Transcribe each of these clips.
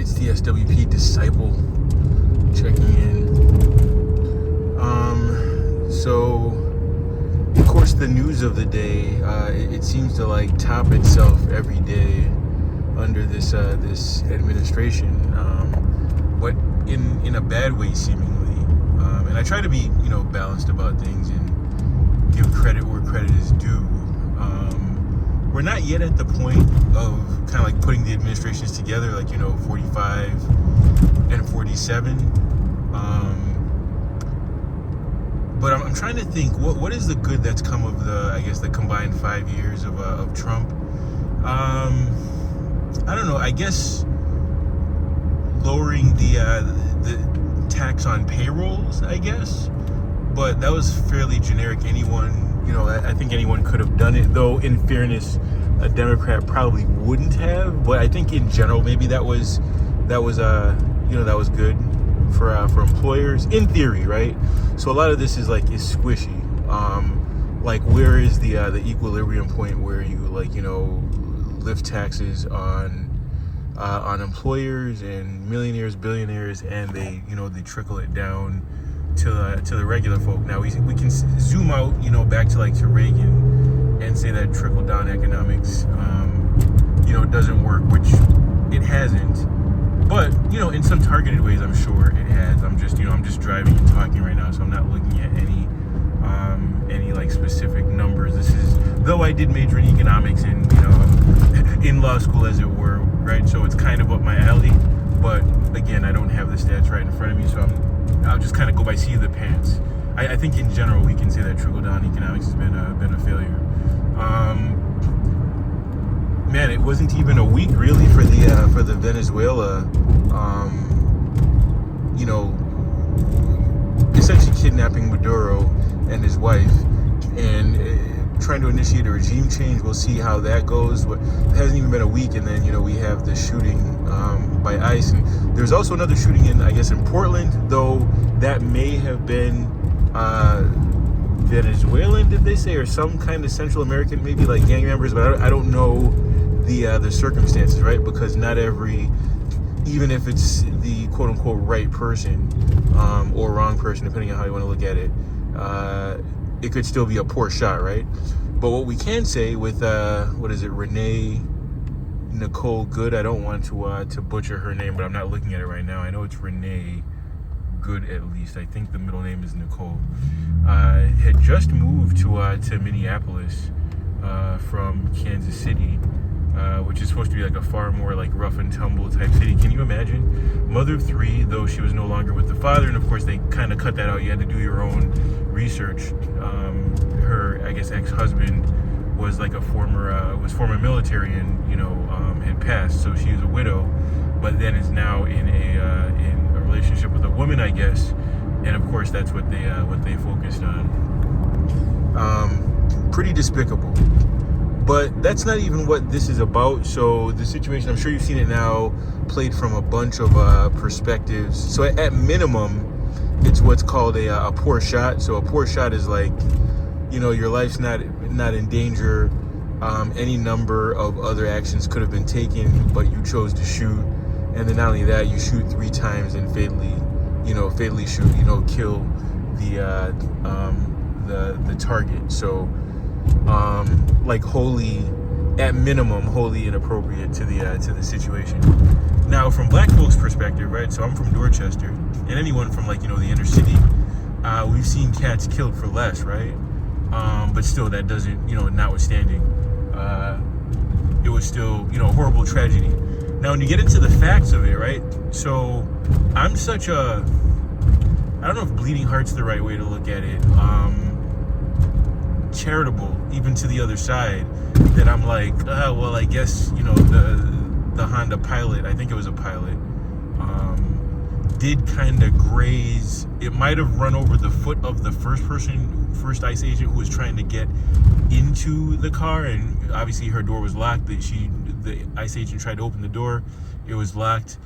It's the SWP Disciple checking in. So, of course, the news of the day, it seems to like top itself every day under this administration, but in a bad way seemingly. And I try to be balanced about things and give credit where credit is due. We're not yet at the point of kind of like putting the administrations together, like 45 and 47. But I'm trying to think, what is the good that's come of the combined 5 years of Trump? I don't know. I guess lowering the tax on payrolls, I guess. But that was fairly generic. I think anyone could have done it. Though, in fairness, a Democrat probably wouldn't have. But I think in general, maybe that was good for employers in theory, right? So a lot of this is squishy. Like, where is the equilibrium point where you lift taxes on employers and millionaires, billionaires, and they trickle it down to the regular folk. Now we can zoom out back to Reagan and say that trickle down economics doesn't work, which it hasn't. But in some targeted ways, I'm sure it has. I'm just driving and talking right now, so I'm not looking at any specific numbers. This is, though I did major in economics and in law school, as it were, right? So it's kind of up my alley. But again, I don't have the stats right in front of me, so I'll just kind of go by seat of the pants. I think in general we can say that trickle down economics has been a failure. Man, it wasn't even a week really for the Venezuela, essentially kidnapping Maduro and his wife and trying to initiate a regime change. We'll see how that goes. But it hasn't even been a week, and then we have the shooting by ICE, and there's also another shooting in Portland, though that may have been Venezuelan, did they say, or some kind of Central American, maybe gang members, but I don't know the circumstances, right? Because not every, even if it's the quote unquote right person or wrong person, depending on how you want to look at it, it could still be a poor shot, right? But what we can say with Renew Nicole Good, I don't want to butcher her name, but I'm not looking at it right now. I know it's Renew Good, at least. I think the middle name is Nicole. Had just moved to Minneapolis from Kansas City, which is supposed to be a far more rough and tumble type city. Can you imagine? Mother of three, though she was no longer with the father, and of course they kind of cut that out. You had to do your own research. Her, I guess, ex-husband was former military and had passed, so she was a widow, but then is now in a relationship with a woman, I guess, and of course that's what they focused on. Pretty despicable. But that's not even what this is about. So the situation, I'm sure you've seen it now, played from a bunch of perspectives. So at minimum, it's what's called a poor shot. So a poor shot is your life's not in danger. Any number of other actions could have been taken, but you chose to shoot. And then not only that, you shoot 3 times and fatally shoot, kill the target. So at minimum, wholly inappropriate to the situation. Now, from black folks' perspective, right? So I'm from Dorchester, and anyone from the inner city, we've seen cats killed for less, right? But still, that doesn't, notwithstanding, it was still, a horrible tragedy. Now, when you get into the facts of it, right? So I'm such I don't know if bleeding heart's the right way to look at it. Charitable, even to the other side, that I'm I guess the Honda Pilot, I think it was a Pilot, did kind of graze. It might have run over the foot of the first ICE agent who was trying to get into the car, and obviously her door was locked. The ICE agent tried to open the door, it was locked.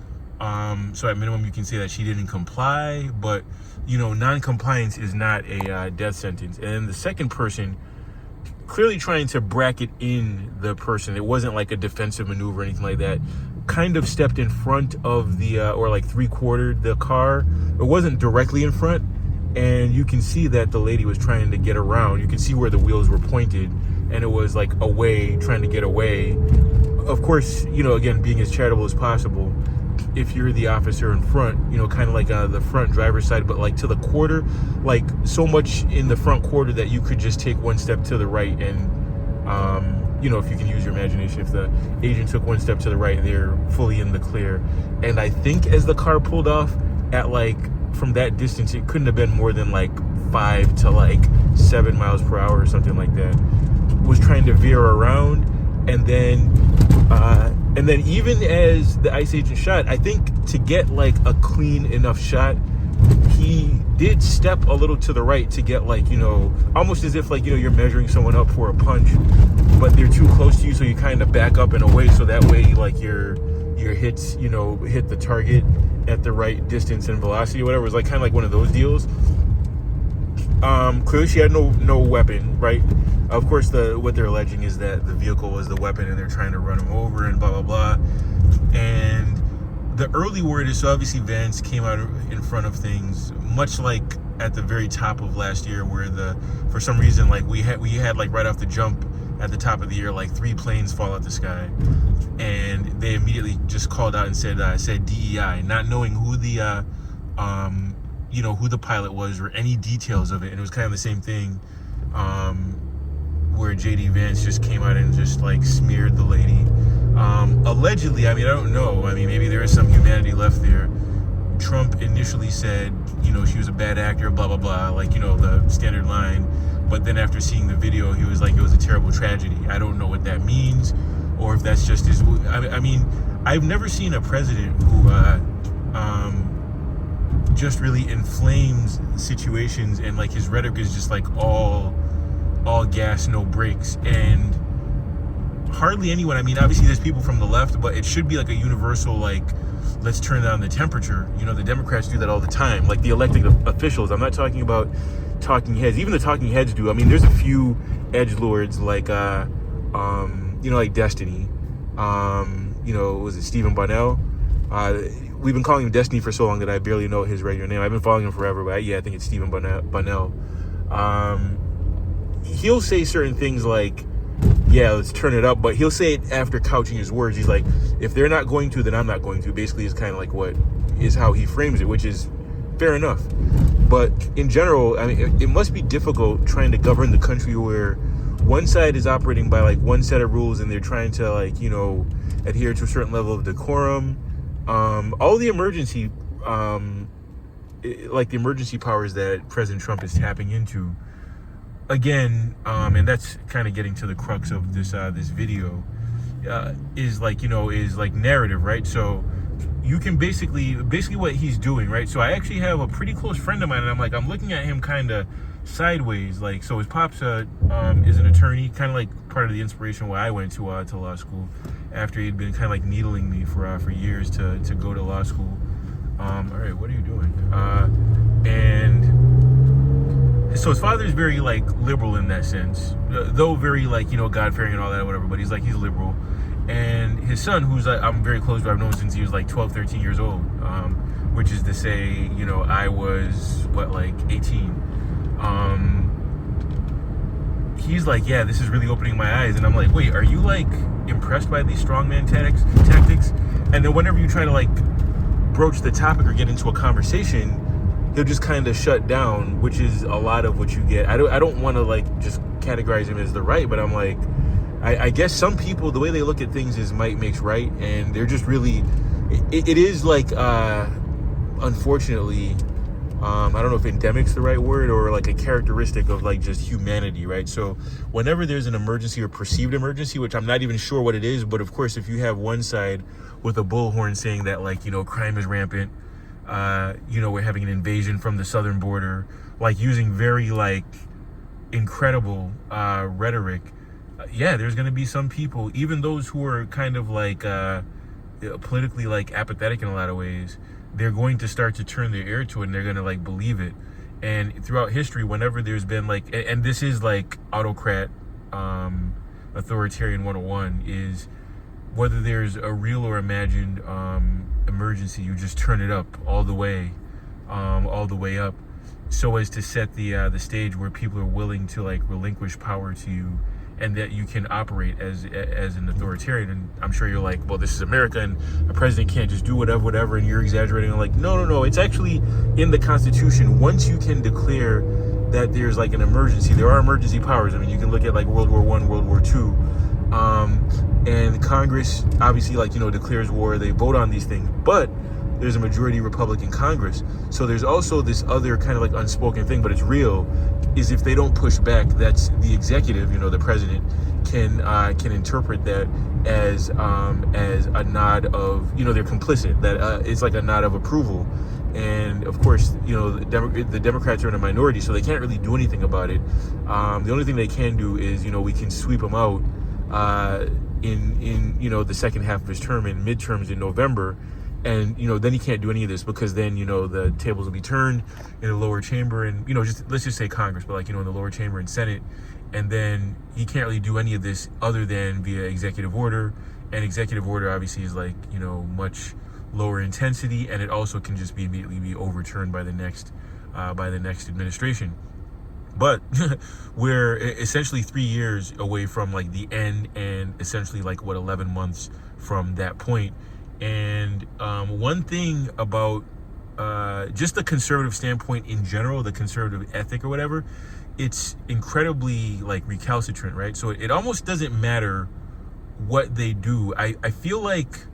So at minimum, you can say that she didn't comply, but non-compliance is not a death sentence. And the second person, clearly trying to bracket in the person, it wasn't like a defensive maneuver or anything like that, kind of stepped in front of the or like 3/4 the car. It wasn't directly in front, and you can see that the lady was trying to get around. You can see where the wheels were pointed, and it was like away, trying to get away. Of course, again, being as charitable as possible, if you're the officer in front, kind of like the front driver's side, but like to the quarter, like so much in the front quarter that you could just take one step to the right, and if you can use your imagination, if the agent took one step to the right, they're fully in the clear. And I think as the car pulled off at like, from that distance, it couldn't have been more than like 5 to like 7 miles per hour or something like that, was trying to veer around. And then even as the ICE agent shot, I think to get like a clean enough shot, he did step a little to the right to get like, almost as if like, you're measuring someone up for a punch, but they're too close to you, so you kind of back up and away, so that way like your hits, hit the target at the right distance and velocity or whatever. It was like kind of like one of those deals. Clearly she had no weapon, right? Of course, what they're alleging is that the vehicle was the weapon and they're trying to run him over and blah, blah, blah. And the early word is, so obviously Vance came out in front of things, much like at the very top of last year, where for some reason, like we had like right off the jump at the top of the year, like 3 planes fall out the sky, and they immediately just called out and said DEI, not knowing who the who the pilot was or any details of it. And it was kind of the same thing where JD Vance just came out and just like smeared the lady. Allegedly, I don't know. Maybe there is some humanity left there. Trump initially said, she was a bad actor, blah, blah, blah, like, the standard line. But then after seeing the video, he was like, it was a terrible tragedy. I don't know what that means, or if that's just his... I've never seen a president who just really inflames situations, and like his rhetoric is just like all gas, no brakes. And hardly anyone, obviously there's people from the left, but it should be like a universal, like, let's turn down the temperature. The Democrats do that all the time, like the elected officials. I'm not talking about talking heads. Even the talking heads do. There's a few edgelords like like Destiny. Was it Stephen Bunnell? We've been calling him Destiny for so long that I barely know his regular name. I've been following him forever, but I think it's Stephen Bunnell. He'll say certain things like, yeah, let's turn it up, but he'll say it after couching his words. He's like, if they're not going to, then I'm not going to. Basically, is kind of like what is how he frames it, which is fair enough. But in general, it must be difficult trying to govern the country where one side is operating by like one set of rules, and they're trying to like, adhere to a certain level of decorum. All the emergency, like the emergency powers that President Trump is tapping into. Again, and that's kind of getting to the crux of this video, is like narrative, right? So you can basically what he's doing, right? So I actually have a pretty close friend of mine, and I'm looking at him kind of sideways, like, so his pops is an attorney, kind of like part of the inspiration why I went to law school, after he'd been kind of like needling me for years to go to law school. All right, what are you doing? And so his father is very like liberal in that sense, though very like, God-fearing and all that, whatever, but he's liberal. And his son, who's I'm very close to, I've known since he was like 12, 13 years old, which is to say, I was, 18. He's like, yeah, this is really opening my eyes. And I'm like, wait, are you like impressed by these strongman tactics? And then whenever you try to like broach the topic or get into a conversation, he'll just kind of shut down, which is a lot of what you get. I don't want to like just categorize him as the right, but I'm like, I guess some people, the way they look at things is might makes right, and they're just really, it is like, unfortunately, I don't know if endemic's the right word, or like a characteristic of like just humanity, right? So whenever there's an emergency or perceived emergency, which I'm not even sure what it is, but of course, if you have one side with a bullhorn saying that like, crime is rampant, we're having an invasion from the southern border, like using very like incredible rhetoric, yeah, there's going to be some people, even those who are kind of like politically like apathetic in a lot of ways, they're going to start to turn their ear to it, and they're going to like believe it. And throughout history, whenever there's been like, and this is like autocrat, authoritarian 101, is whether there's a real or imagined emergency, you just turn it up all the way up, so as to set the stage where people are willing to like relinquish power to you, and that you can operate as an authoritarian. And I'm sure you're like, well, this is America, and a president can't just do whatever, and you're exaggerating. I'm like, no, it's actually in the Constitution. Once you can declare that there's like an emergency, there are emergency powers. I mean, you can look at like World War I, World War II, and Congress obviously declares war. They vote on these things, but there's a majority Republican Congress. So there's also this other kind of like unspoken thing, but it's real, is if they don't push back, that's the executive, the president, can interpret that as a nod of, they're complicit, that it's like a nod of approval. And of course, the Democrats are in a minority, so they can't really do anything about it. The only thing they can do is, we can sweep them out in the second half of his term, in midterms in November. And, then he can't do any of this, because then, the tables will be turned in the lower chamber and, let's just say Congress, but in the lower chamber and Senate. And then he can't really do any of this other than via executive order. And executive order obviously is much lower intensity, and it also can just immediately be overturned by the next administration. But we're essentially 3 years away from the end, and essentially 11 months from that point. And one thing about just the conservative standpoint in general, the conservative ethic or whatever, it's incredibly recalcitrant, right? So it almost doesn't matter what they do. I feel like,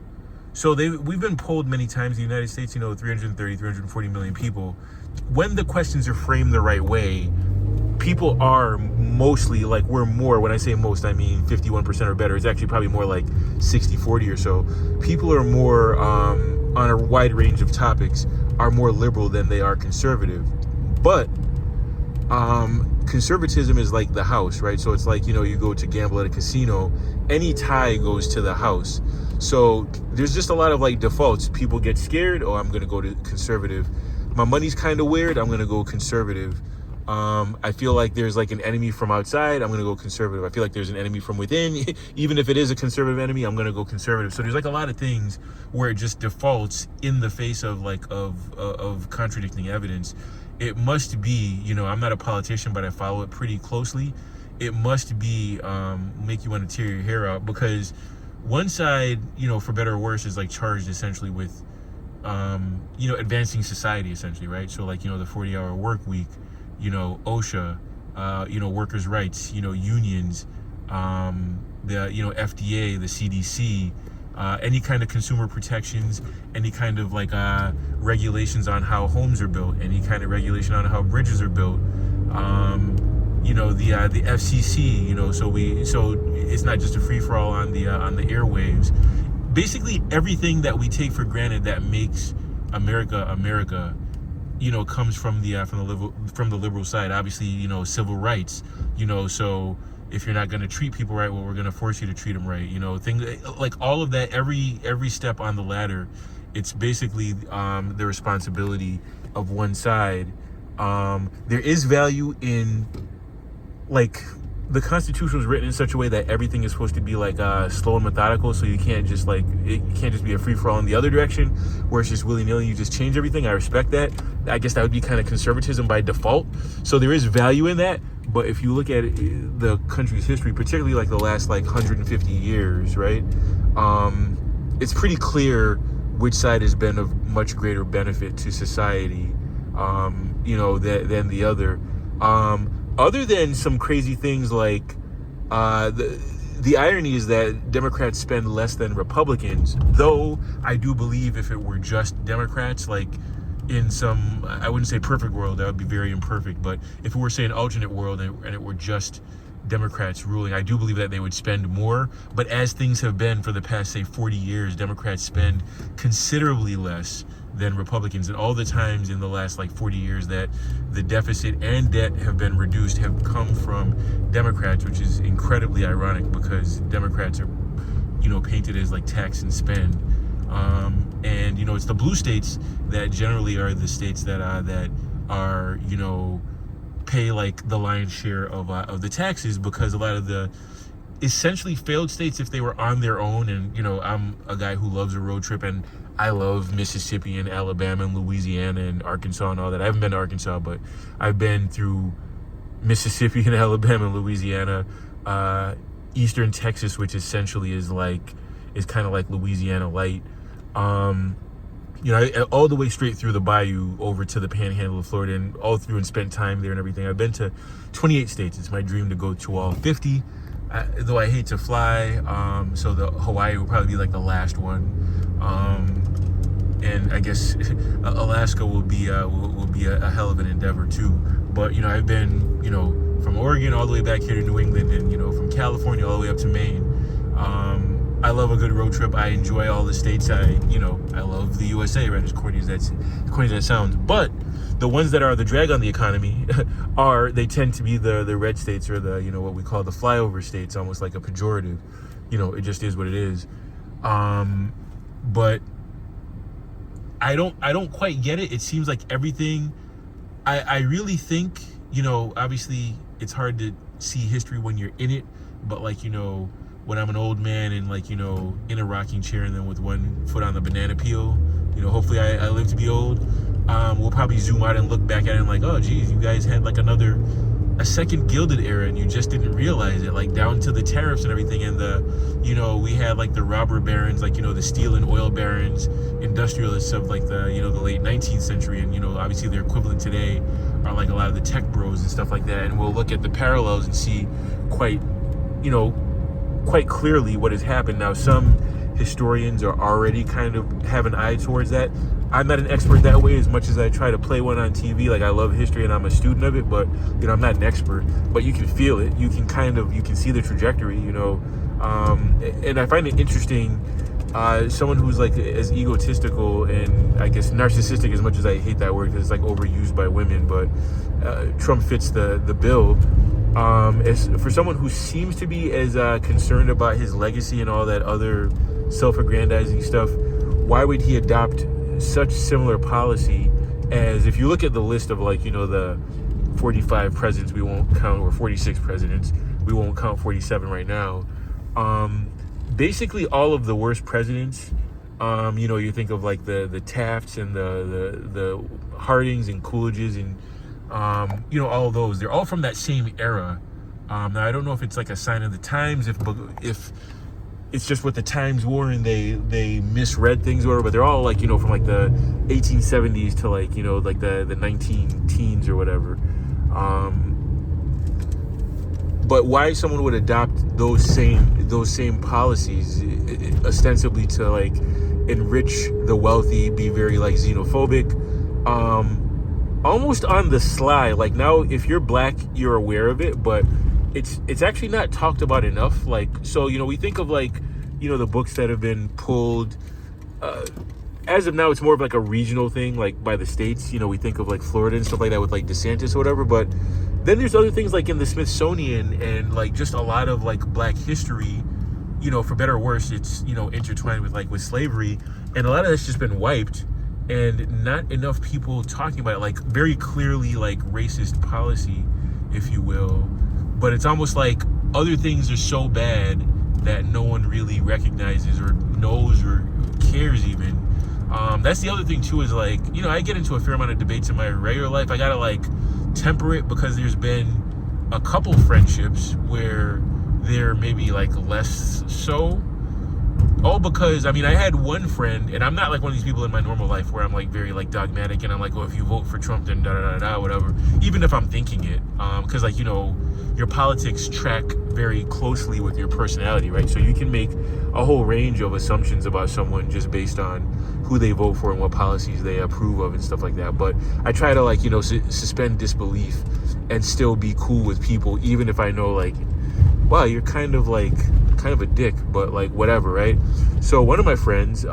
so we've been polled many times in the United States, 340 million people. When the questions are framed the right way, people are mostly we're more, when I say most, I mean 51% or better. It's actually probably more 60-40 or so. People are more, on a wide range of topics, are more liberal than they are conservative. But conservatism is like the house, right? So it's you go to gamble at a casino, any tie goes to the house. So there's just a lot of defaults. People get scared, oh, I'm going to go to conservative. My money's kind of weird, I'm going to go conservative. I feel like there's an enemy from outside, I'm going to go conservative. I feel like there's an enemy from within, even if it is a conservative enemy, I'm going to go conservative. So there's a lot of things where it just defaults in the face of of contradicting evidence. It must be, I'm not a politician, but I follow it pretty closely. It must be make you want to tear your hair out, because one side, for better or worse, is charged essentially with advancing society, essentially, right? So the 40-hour work week, OSHA, workers' rights, unions, the, FDA, the CDC, any kind of consumer protections, any kind of regulations on how homes are built, any kind of regulation on how bridges are built, the FCC, so it's not just a free-for-all on the airwaves. Basically everything that we take for granted that makes America, comes from the liberal side. Obviously, civil rights, so if you're not going to treat people right, well, we're going to force you to treat them right. Things all of that, every step on the ladder, it's basically the responsibility of one side. There is value in the Constitution was written in such a way that everything is supposed to be slow and methodical, so you can't just it can't just be a free-for-all in the other direction where it's just willy-nilly, you just change everything. I respect that. I guess that would be kind of conservatism by default. So there is value in that. But if you look at the country's history, particularly the last 150 years, right, it's pretty clear which side has been of much greater benefit to society, than the other. Other than some crazy things the irony is that Democrats spend less than Republicans, though I do believe if it were just Democrats, in some, I wouldn't say perfect world, that would be very imperfect, but if it were, say, an alternate world and it were just Democrats ruling, I do believe that they would spend more. But as things have been for the past, say, 40 years, Democrats spend considerably less than Republicans. And all the times in the last 40 years that the deficit and debt have been reduced have come from Democrats, which is incredibly ironic because Democrats are, painted as tax and spend. And it's the blue states that generally are the states that are pay the lion's share of the taxes, because a lot of the essentially failed states if they were on their own. And I'm a guy who loves a road trip, and I love Mississippi and Alabama and Louisiana and Arkansas and all that. I haven't been to Arkansas, but I've been through Mississippi and Alabama and Louisiana, Eastern Texas, which essentially is kind of like Louisiana light. All the way straight through the bayou over to the panhandle of Florida, and all through and spent time there and everything. I've been to 28 states. It's my dream to go to all 50, though I hate to fly. So the Hawaii will probably be like the last one. And I guess Alaska will be a hell of an endeavor too. But I've been from Oregon all the way back here to New England, and from California all the way up to Maine. I love a good road trip. I enjoy all the states. I love the USA, right? As corny as that sounds. But the ones that are the drag on the economy they tend to be the red states, or the what we call the flyover states, almost like a pejorative. It just is what it is. But I don't quite get it. It seems like everything. I really think obviously it's hard to see history when you're in it, but when I'm an old man and in a rocking chair and then with one foot on the banana peel, hopefully I live to be old. We'll probably zoom out and look back at it and oh geez, you guys had a second Gilded era and you just didn't realize it, down to the tariffs and everything, and we had the robber barons, the steel and oil barons, industrialists of the late 19th century, and obviously their equivalent today are a lot of the tech bros and stuff like that, and we'll look at the parallels and see quite clearly what has happened. Now, some historians are already kind of have an eye towards that. I'm not an expert that way, as much as I try to play one on TV. I love history and I'm a student of it, but I'm not an expert. But you can feel it. You can see the trajectory. And I find it interesting. Someone who's as egotistical and I guess narcissistic, as much as I hate that word because it's overused by women, but Trump fits the bill. As for someone who seems to be as concerned about his legacy and all that other self-aggrandizing stuff, why would he adopt such similar policy? As if you look at the list of the 45 presidents we won't count, or 46 presidents, we won't count 47 right now. Basically all of the worst presidents, you think of the Tafts and the Hardings and Coolidges and all of those, they're all from that same era. Now I don't know if it's a sign of the times, if it's just what the times were and they misread things or whatever, but they're all from the 1870s to the 19 teens or whatever. But why someone would adopt those same policies, ostensibly to enrich the wealthy, be very xenophobic, almost on the sly. Now, if you're black, you're aware of it, but it's actually not talked about enough. So we think of the books that have been pulled. As of now, it's more of a regional thing, by the states. We think of Florida and stuff like that with DeSantis or whatever. But then there's other things in the Smithsonian and just a lot of black history. For better or worse, it's intertwined with slavery, and a lot of that's just been wiped, and not enough people talking about it, very clearly racist policy, if you will. But it's almost other things are so bad that no one really recognizes or knows or cares even. That's the other thing too, is I get into a fair amount of debates in my regular life. I gotta temper it, because there's been a couple friendships where they're maybe less so. All because I had one friend, and I'm not one of these people in my normal life where I'm very dogmatic and I'm oh, if you vote for Trump then da da da da whatever, even if I'm thinking it, because your politics track very closely with your personality, right? So you can make a whole range of assumptions about someone just based on who they vote for and what policies they approve of and stuff like that. But I try to suspend disbelief and still be cool with people, even if I know wow, you're kind of a dick, but whatever, right? So one of my friends,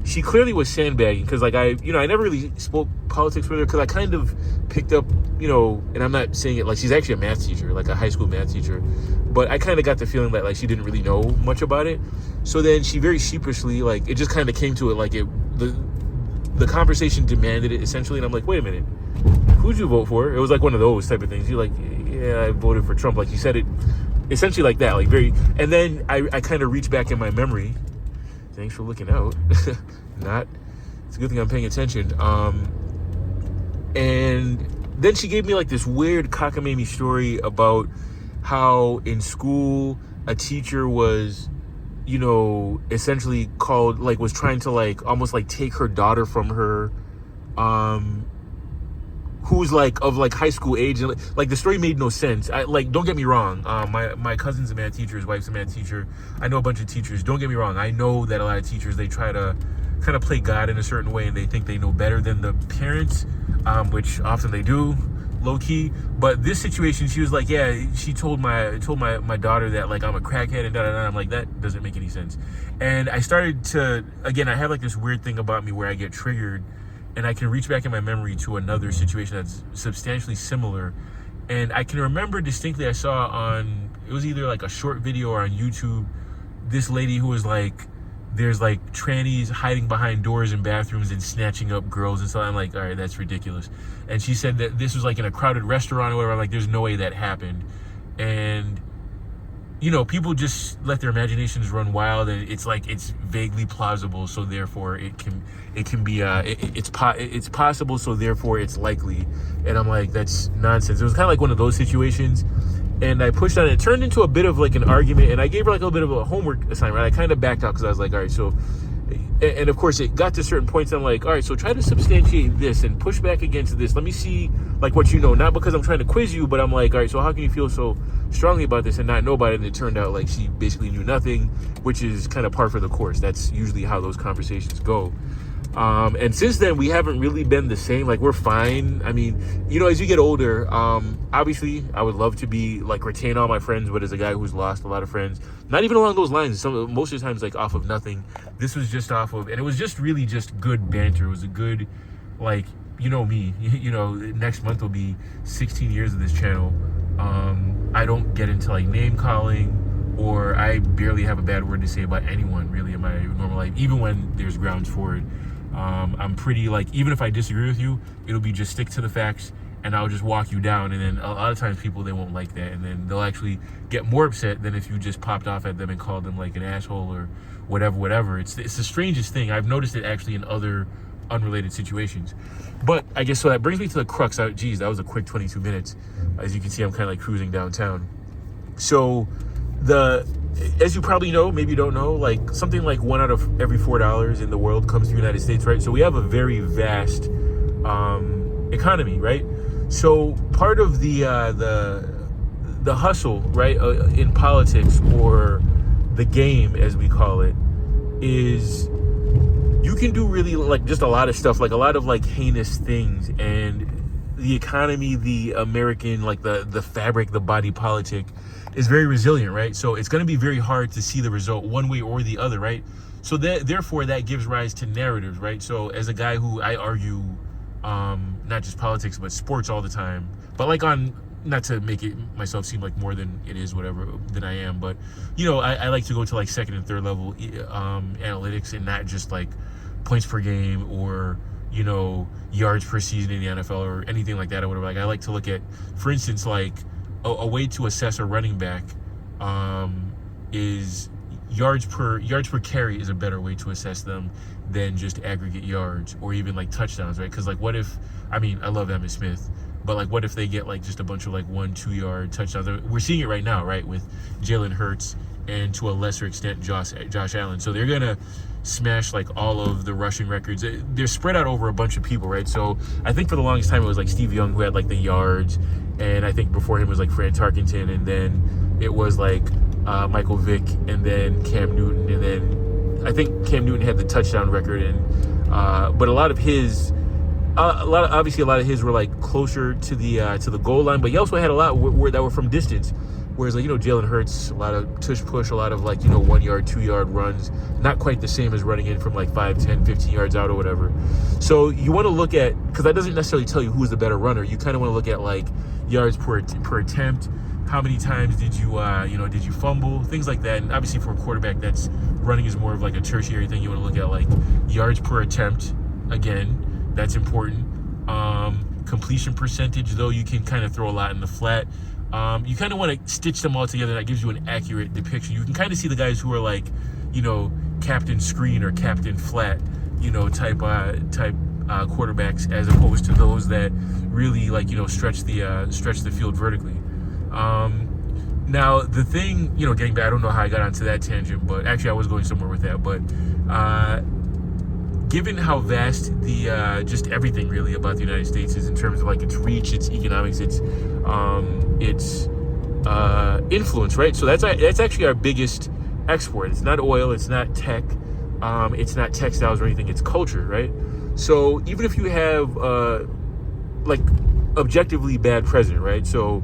she clearly was sandbagging, because I never really spoke politics with her, because I kind of picked up, and I'm not saying it she's actually a math teacher, a high school math teacher, but I kind of got the feeling that she didn't really know much about it. So then she very sheepishly, it just kind of came to it, the conversation demanded it essentially, and I'm wait a minute, who'd you vote for? It was one of those type of things. You're yeah, I voted for Trump. You said it essentially like that, like very. And then I kind of reach back in my memory. Thanks for looking out. Not. It's a good thing I'm paying attention. And then she gave me like this weird cockamamie story about how in school a teacher was, essentially called, like, was trying to like almost like take her daughter from her, who's like of like high school age, and like the story made no sense. Don't get me wrong, my cousin's a math teacher, his wife's a math teacher. I know a bunch of teachers. Don't get me wrong, I know that a lot of teachers, they try to kind of play God in a certain way, and they think they know better than the parents, which often they do, low key. But this situation, she was like, yeah, she told my daughter that like I'm a crackhead and da-da-da. I'm like, that doesn't make any sense. And I started to, again, I have like this weird thing about me where I get triggered, and I can reach back in my memory to another situation that's substantially similar. And I can remember distinctly, I saw on, it was either like a short video or on YouTube, this lady who was like, there's like trannies hiding behind doors in bathrooms and snatching up girls and so I'm like, all right, that's ridiculous. And she said that this was like in a crowded restaurant or whatever. I'm like, there's no way that happened. And people just let their imaginations run wild, and it's like, it's vaguely plausible, so therefore it can be it's possible, so therefore it's likely. And I'm like, that's nonsense. It was kind of like one of those situations. And I pushed on it. It turned into a bit of like an argument, and I gave her like a little bit of a homework assignment. I kind of backed out because I was like, all right, so, and of course it got to certain points. I'm like, all right, so try to substantiate this and push back against this. Let me see like what you know, not because I'm trying to quiz you, but I'm like, all right, so how can you feel so strongly about this and not know about it? And it turned out like she basically knew nothing, which is kind of par for the course. That's usually how those conversations go. And since then, we haven't really been the same. Like, we're fine. I mean, as you get older, obviously, I would love to be, like, retain all my friends, but as a guy who's lost a lot of friends, not even along those lines, most of the times, like, off of nothing. This was just off of, and it was just really just good banter. It was a good, like, me, next month will be 16 years of this channel. I don't get into, like, name calling, or I barely have a bad word to say about anyone, really, in my normal life, even when there's grounds for it. I'm pretty, like, even if I disagree with you, it'll be just stick to the facts, and I'll just walk you down. And then a lot of times people, they won't like that, and then they'll actually get more upset than if you just popped off at them and called them like an asshole or whatever. It's the strangest thing. I've noticed it actually in other unrelated situations. But I guess, so that brings me to the crux. Geez, that was a quick 22 minutes. As you can see, I'm kind of like cruising downtown. So as you probably know, maybe you don't know, like something like 1 out of every $4 in the world comes to the United States, right? So we have a very vast economy, right? So part of the hustle, right, in politics, or the game as we call it, is you can do really like just a lot of stuff, like a lot of like heinous things. And the economy, the American, like the fabric, the body politic is very resilient, right? So it's going to be very hard to see the result one way or the other, right? So therefore that gives rise to narratives, right? So as a guy who, I argue not just politics but sports all the time, but like not to make it myself seem like more than it is, whatever, than I am, but I like to go to like second and third level analytics, and not just like points per game or yards per season in the NFL or anything like that or whatever. Like, I like to look at, for instance, like a way to assess a running back is yards per carry is a better way to assess them than just aggregate yards or even like touchdowns, right? Because like, what if, I love Emmitt Smith, but like, what if they get like just a bunch of like 1-2 yard touchdowns? We're seeing it right now, right, with Jalen Hurts and to a lesser extent Josh Allen. So they're gonna smash like all of the rushing records. They're spread out over a bunch of people, right? So I think for the longest time it was like Steve Young who had like the yards, and I think before him was like Fran Tarkenton, and then it was like Michael Vick, and then Cam Newton, and then I think Cam Newton had the touchdown record, and but a lot of his were like closer to the goal line, but he also had a lot that were from distance. Whereas, like, Jalen Hurts, a lot of tush push, a lot of like, 1 yard, 2 yard runs, not quite the same as running in from like 5, 10, 15 yards out or whatever. So you want to look at, because that doesn't necessarily tell you who's the better runner. You kind of want to look at like yards per attempt. How many times did you fumble, things like that. And obviously for a quarterback, that's running is more of like a tertiary thing. You want to look at like yards per attempt. Again, that's important. Completion percentage, though, you can kind of throw a lot in the flat. You kind of want to stitch them all together. That gives you an accurate depiction. You can kind of see the guys who are like, Captain Screen or Captain Flat, type quarterbacks, as opposed to those that really stretch the field vertically. Now the thing, getting back, I don't know how I got onto that tangent, but actually I was going somewhere with that. But given how vast the just everything really about the United States is in terms of like its reach, its economics, its influence, right? So that's actually our biggest export. It's not oil, it's not tech, it's not textiles or anything. It's culture, right? So even if you have objectively bad president, right? So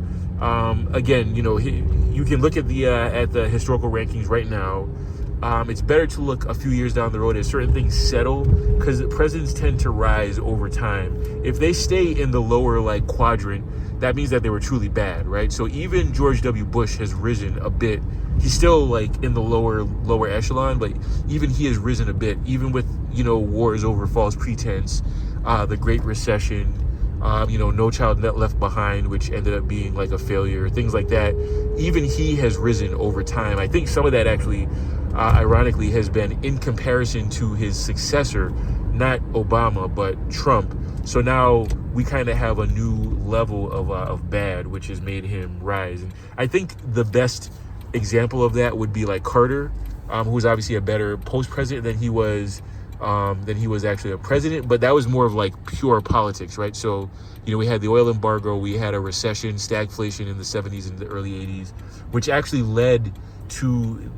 again, you can look at the historical rankings right now. It's better to look a few years down the road as certain things settle, because presidents tend to rise over time. If they stay in the lower quadrant, that means that they were truly bad, right? So even George W. Bush has risen a bit. He's still in the lower echelon, but even he has risen a bit, even with wars over false pretense, the Great Recession, No Child Left Behind, which ended up being a failure, things like that. Even he has risen over time. I think some of that actually, ironically, has been in comparison to his successor, not Obama, but Trump. So now we kind of have a new level of bad, which has made him rise. And I think the best example of that would be Carter, who was obviously a better post-president than he was actually a president, but that was more of pure politics, right? So, we had the oil embargo, we had a recession, stagflation in the 70s and the early 80s, which actually led to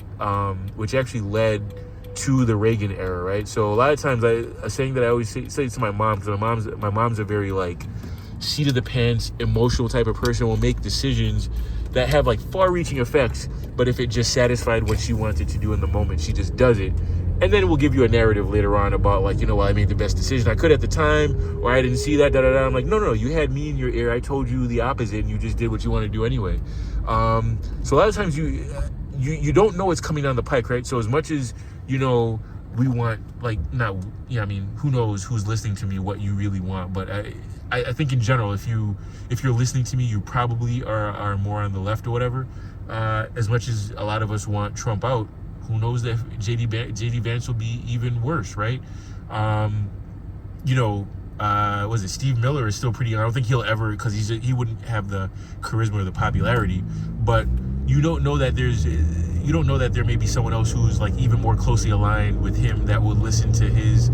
the Reagan era, right? So a lot of times a saying that I always say to my mom, because my mom's a very seat of the pants, emotional type of person, will make decisions that have far-reaching effects, but if it just satisfied what she wanted to do in the moment, she just does it. And then we'll give you a narrative later on about I made the best decision I could at the time, or I didn't see that, I'm like, no, you had me in your ear. I told you the opposite, and you just did what you want to do anyway. So a lot of times you don't know what's coming down the pike, right? So as much as, we want, who knows who's listening to me, what you really want. But I think in general, if you're listening to me, you probably are more on the left or whatever. As much as a lot of us want Trump out, who knows that JD Vance will be even worse, right? Was it Steve Miller is still pretty young. I don't think he'll ever, because he wouldn't have the charisma or the popularity. But you don't know that there may be someone else who's even more closely aligned with him that will listen to his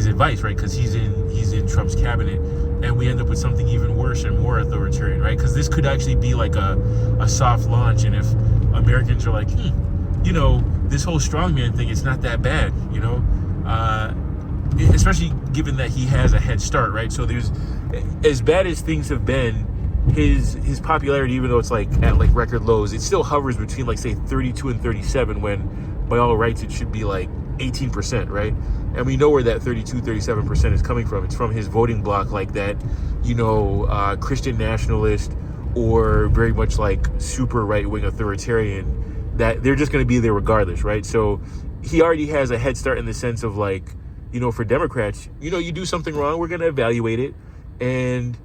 advice, right? Because he's in Trump's cabinet, and we end up with something even worse and more authoritarian, right? Because this could actually be a soft launch, and if Americans are this whole strongman thing, it's not that bad, especially given that he has a head start, right? So there's, as bad as things have been, his popularity, even though it's at record lows, it still hovers between say 32 and 37, when by all rights it should be 18%, right? And we know where that 37% is coming from. It's from his voting bloc, that Christian nationalist, or very much super right-wing authoritarian, that they're just going to be there regardless, right? So he already has a head start in the sense of for Democrats, you do something wrong, we're going to evaluate it, and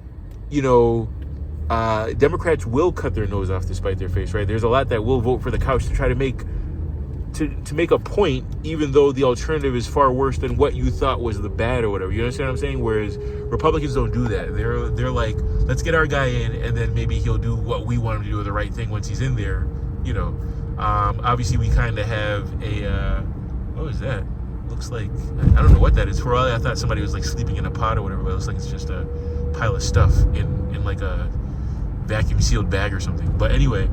Democrats will cut their nose off to spite their face, right? There's a lot that will vote for the couch to try to make a point, even though the alternative is far worse than what you thought was the bad or whatever. You understand what I'm saying? Whereas Republicans don't do that. They're like, let's get our guy in, and then maybe he'll do what we want him to do, the right thing once he's in there. Obviously we kind of have a what is that? Looks like, I don't know what that is. For all I thought somebody was sleeping in a pot or whatever, but it looks like it's just a pile of stuff in a vacuum sealed bag or something. But anyway,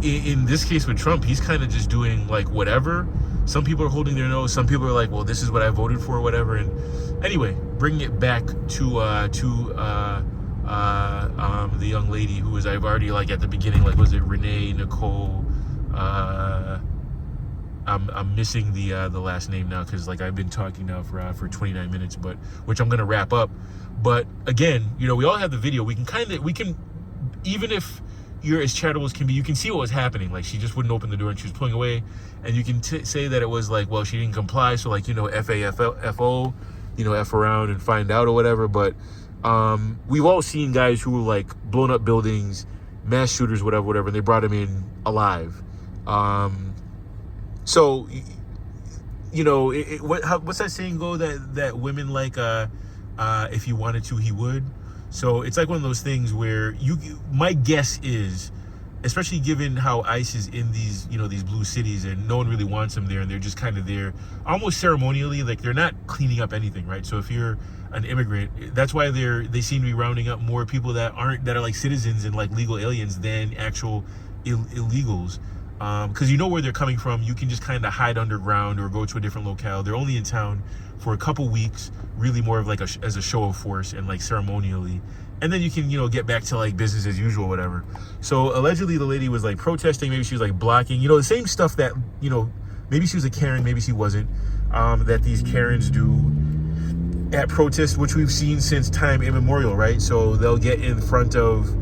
in this case with Trump, he's kind of just doing whatever. Some people are holding their nose. Some people are well, this is what I voted for or whatever. And anyway, bringing it back to the young lady who was, I've already at the beginning, was it Renew Nicole? I'm missing the last name now, because I've been talking now for 29 minutes, but which I'm gonna wrap up. But again, we all have the video. We can even if you're as charitable as can be, you can see what was happening. She just wouldn't open the door and she was pulling away, and you can say that it was well, she didn't comply, so FAFO, F around and find out or whatever. But We've all seen guys who were like blown up buildings, mass shooters, whatever, and they brought them in alive. So, what's that saying go that women like, if he wanted to, he would. So it's like one of those things where my guess is, especially given how ICE is in these, these blue cities and no one really wants them there and they're just kind of there almost ceremonially, like they're not cleaning up anything, right? So if you're an immigrant, that's why they seem to be rounding up more people that are like citizens and like legal aliens than actual illegals. Because you know where they're coming from. You can just kind of hide underground or go to a different locale. They're only in town for a couple weeks, really more of like as a show of force and like ceremonially. And then you can, get back to like business as usual, whatever. So allegedly the lady was like protesting. Maybe she was like blocking, the same stuff that, maybe she was a Karen, maybe she wasn't, that these Karens do at protests, which we've seen since time immemorial, right? So they'll get in front of,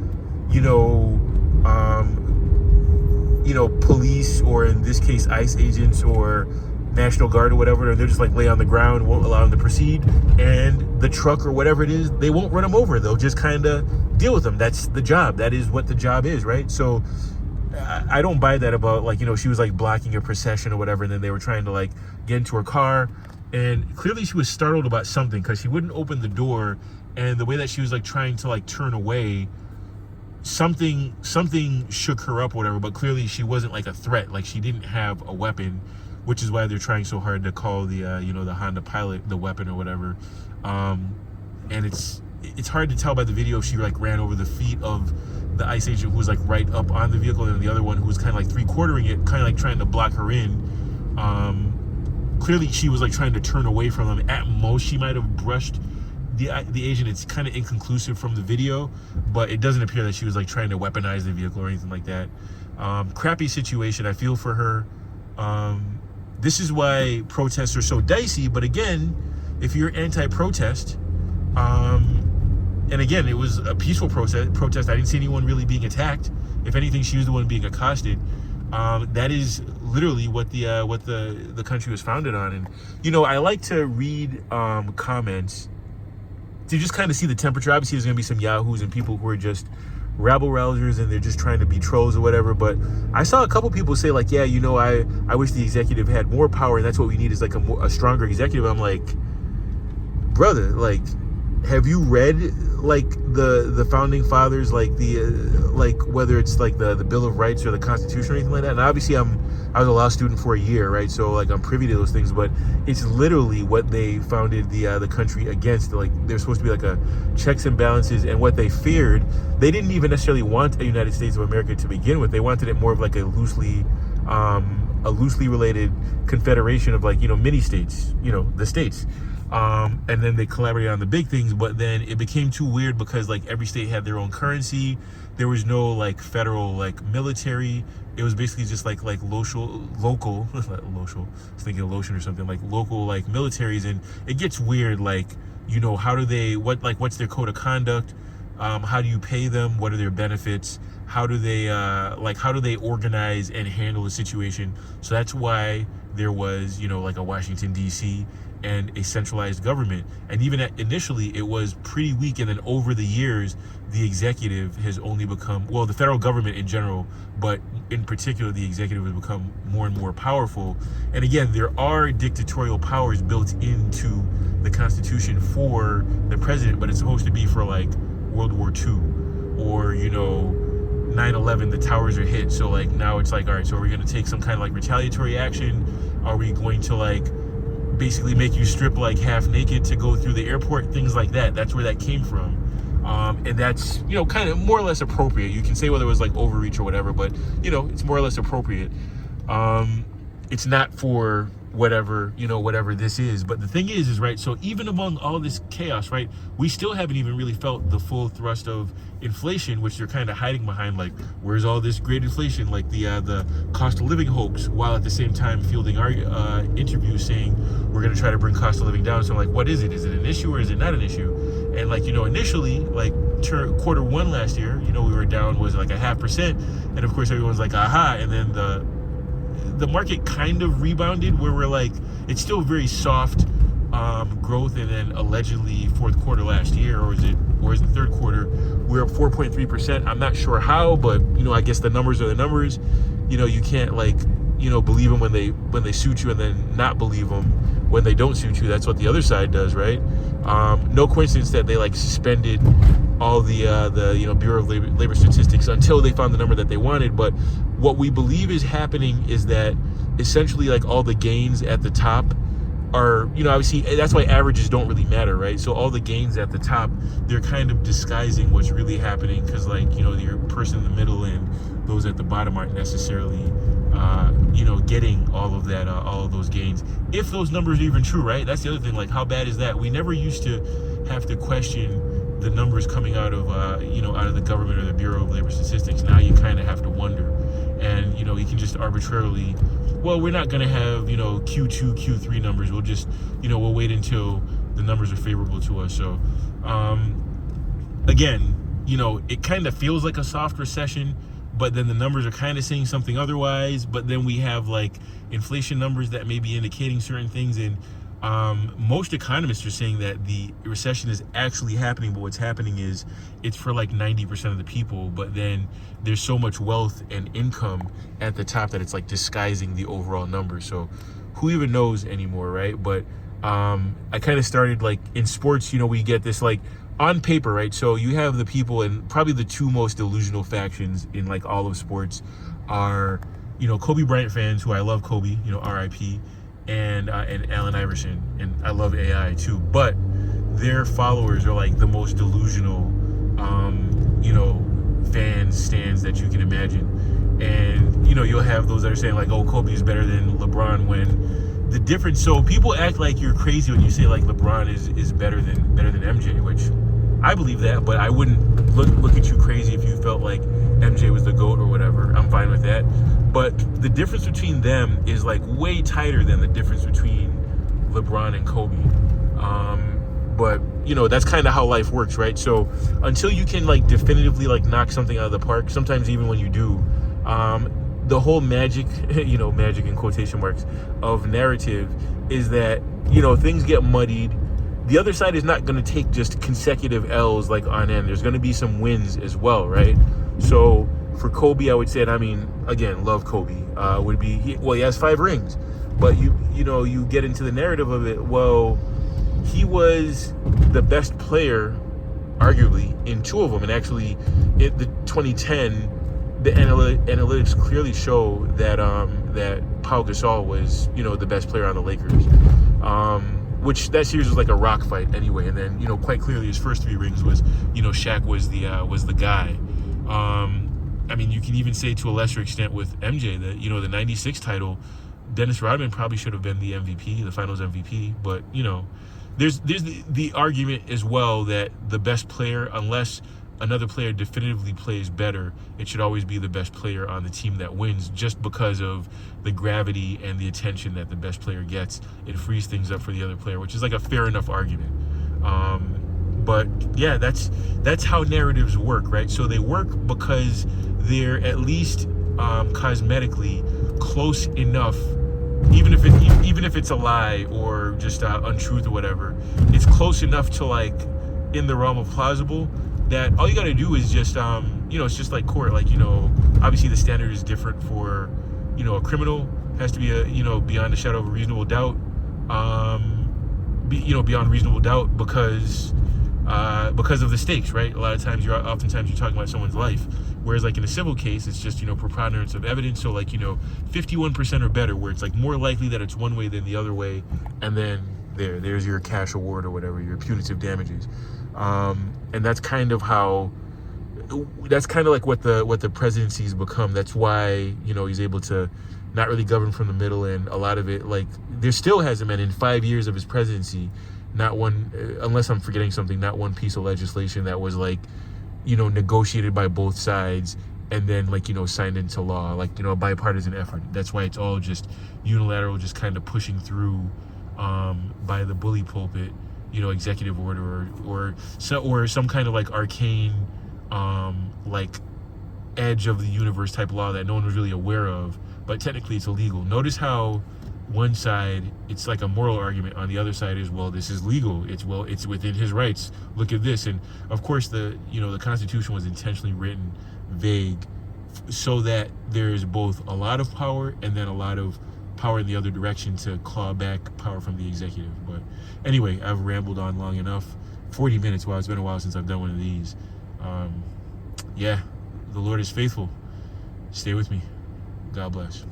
police, or in this case, ICE agents or National Guard or whatever, and they're just like lay on the ground, won't allow them to proceed. And the truck or whatever it is, they won't run them over. They'll just kind of deal with them. That's the job. That is what the job is, right? So I don't buy that about like, she was like blocking a procession or whatever, and then they were trying to like get into her car. And clearly she was startled about something because she wouldn't open the door. And the way that she was like trying to like turn away, something shook her up or whatever, but clearly she wasn't like a threat. Like she didn't have a weapon, which is why they're trying so hard to call the the Honda Pilot the weapon or whatever. And it's hard to tell by the video if she like ran over the feet of the ICE agent who was like right up on the vehicle, and the other one who was kind of like 3/4ing it, kind of like trying to block her in. Clearly she was like trying to turn away from them. At most she might have brushed the agent. It's kind of inconclusive from the video, but it doesn't appear that she was like trying to weaponize the vehicle or anything like that. Crappy situation. I feel for her. This is why protests are so dicey. But again, if you're anti-protest, and again, it was a peaceful protest. I didn't see anyone really being attacked. If anything, she was the one being accosted. That is literally what the country was founded on. And I like to read comments to just kind of see the temperature. Obviously, there's going to be some yahoos and people who are just rabble-rousers and they're just trying to be trolls or whatever. But I saw a couple people say like, yeah, I wish the executive had more power, and that's what we need is like a stronger executive. I'm like, brother, like, have you read like the founding fathers, like like whether it's like the Bill of Rights or the Constitution or anything like that? And obviously I was a law student for a year, right? So like I'm privy to those things, but it's literally what they founded the country against. Like they're supposed to be like a checks and balances, and what they feared, they didn't even necessarily want a United States of America to begin with. They wanted it more of like a loosely related confederation of like mini states, the states. And then they collaborated on the big things, but then it became too weird because like every state had their own currency. There was no like federal like military. It was basically just like local I was thinking of lotion or something, like local like militaries. And it gets weird, like how do they, what's their code of conduct? How do you pay them? What are their benefits? How do they organize and handle the situation? So that's why there was like a Washington DC and a centralized government. And even initially it was pretty weak, and then over the years the executive has only become, well, the federal government in general, but in particular the executive has become more and more powerful. And again, there are dictatorial powers built into the Constitution for the president, but it's supposed to be for like World War II or 9/11, the towers are hit. So like now it's like, all right, so are we going to take some kind of like retaliatory action? Are we going to like basically make you strip like half naked to go through the airport? Things like that. That's where that came from. And that's, kind of more or less appropriate. You can say whether it was like overreach or whatever, but it's more or less appropriate. It's not for whatever this is. But the thing is right, so even among all this chaos, right, we still haven't even really felt the full thrust of inflation, which they're kind of hiding behind, like, where's all this great inflation, like the cost of living hoax, while at the same time fielding our interviews saying we're going to try to bring cost of living down. So I'm like, what is it? Is it an issue or is it not an issue? And like, initially, like quarter one last year, we were down, was like 0.5%, and of course everyone's like, aha. And then the market kind of rebounded, where we're like, it's still very soft growth, and then allegedly fourth quarter last year, or is the third quarter, we're up 4.3%. I'm not sure how, but I guess the numbers are the numbers. You can't believe them when they suit you, and then not believe them when they don't suit you. That's what the other side does, right? No coincidence that they suspended all the Bureau of Labor Statistics until they found the number that they wanted. But what we believe is happening is that essentially all the gains at the top are, obviously that's why averages don't really matter, right? So all the gains at the top, they're kind of disguising what's really happening, because your person in the middle and those at the bottom aren't necessarily getting all of that, all of those gains, if those numbers are even true, right? That's the other thing. How bad is that? We never used to have to question the numbers coming out of out of the government or the Bureau of Labor Statistics. Now you kind of have to wonder, and you can just arbitrarily, well, we're not going to have Q2, Q3 numbers. We'll just we'll wait until the numbers are favorable to us. So again, it kind of feels like a soft recession, but then the numbers are kind of saying something otherwise. But then we have inflation numbers that may be indicating certain things, and most economists are saying that the recession is actually happening, but what's happening is it's for 90% of the people, but then there's so much wealth and income at the top that it's disguising the overall number. So who even knows anymore, right? But I kind of started in sports, we get this on paper, right? So you have the people, and probably the two most delusional factions in all of sports are Kobe Bryant fans, who I love Kobe, R.I.P, and Allen Iverson, and I love AI too, but their followers are the most delusional stands that you can imagine. And you'll have those that are saying oh, Kobe is better than LeBron, when the difference, so people act like you're crazy when you say LeBron is better than MJ, which I believe that, but I wouldn't look at you crazy if you felt like MJ was the GOAT or whatever. I'm fine with that. But the difference between them is way tighter than the difference between LeBron and Kobe. But that's kind of how life works, right? So until you can definitively knock something out of the park, sometimes even when you do, the whole magic, magic in quotation marks, of narrative is that things get muddied. The other side is not going to take just consecutive L's on end. There's going to be some wins as well, right? So for Kobe, I would say, and again, love Kobe, would be, he has 5 rings, but you get into the narrative of it. Well, he was the best player, arguably, in 2 of them, and actually, in the 2010, the analytics clearly show that that Pau Gasol was the best player on the Lakers. Which that series was a rock fight anyway, and then quite clearly his first 3 rings was Shaq was the guy. You can even say to a lesser extent with MJ that the '96 title, Dennis Rodman probably should have been the MVP, the Finals MVP. But there's the argument as well that the best player, unless another player definitively plays better, it should always be the best player on the team that wins, just because of the gravity and the attention that the best player gets. It frees things up for the other player, which is a fair enough argument. But yeah, that's how narratives work, right? So they work because they're at least cosmetically close enough, even if it's a lie or just untruth or whatever, it's close enough to in the realm of plausible that all you got to do is just it's just like court. Obviously the standard is different for a criminal. Has to be beyond a shadow of a reasonable doubt, beyond reasonable doubt, because of the stakes, right? Oftentimes you're talking about someone's life, whereas in a civil case it's just preponderance of evidence. So 51% or better, where it's more likely that it's one way than the other way, and then there's your cash award or whatever, your punitive damages. And that's kind of how, that's kind of what the presidency's become. That's why he's able to not really govern from the middle, and a lot of it, there still hasn't been, in 5 years of his presidency, not one, unless I'm forgetting something, not one piece of legislation that was negotiated by both sides and then signed into law, a bipartisan effort. That's why it's all just unilateral, just kind of pushing through by the bully pulpit, executive order or some kind of arcane edge of the universe type law that no one was really aware of, but technically it's illegal. Notice how one side it's like a moral argument, on the other side is, well, this is legal, it's within his rights, look at this. And of course the Constitution was intentionally written vague so that there is both a lot of power and then a lot of power in the other direction to claw back power from the executive. But anyway, I've rambled on long enough. 40 minutes. Wow, it's been a while since I've done one of these. Yeah, the Lord is faithful. Stay with me. God bless.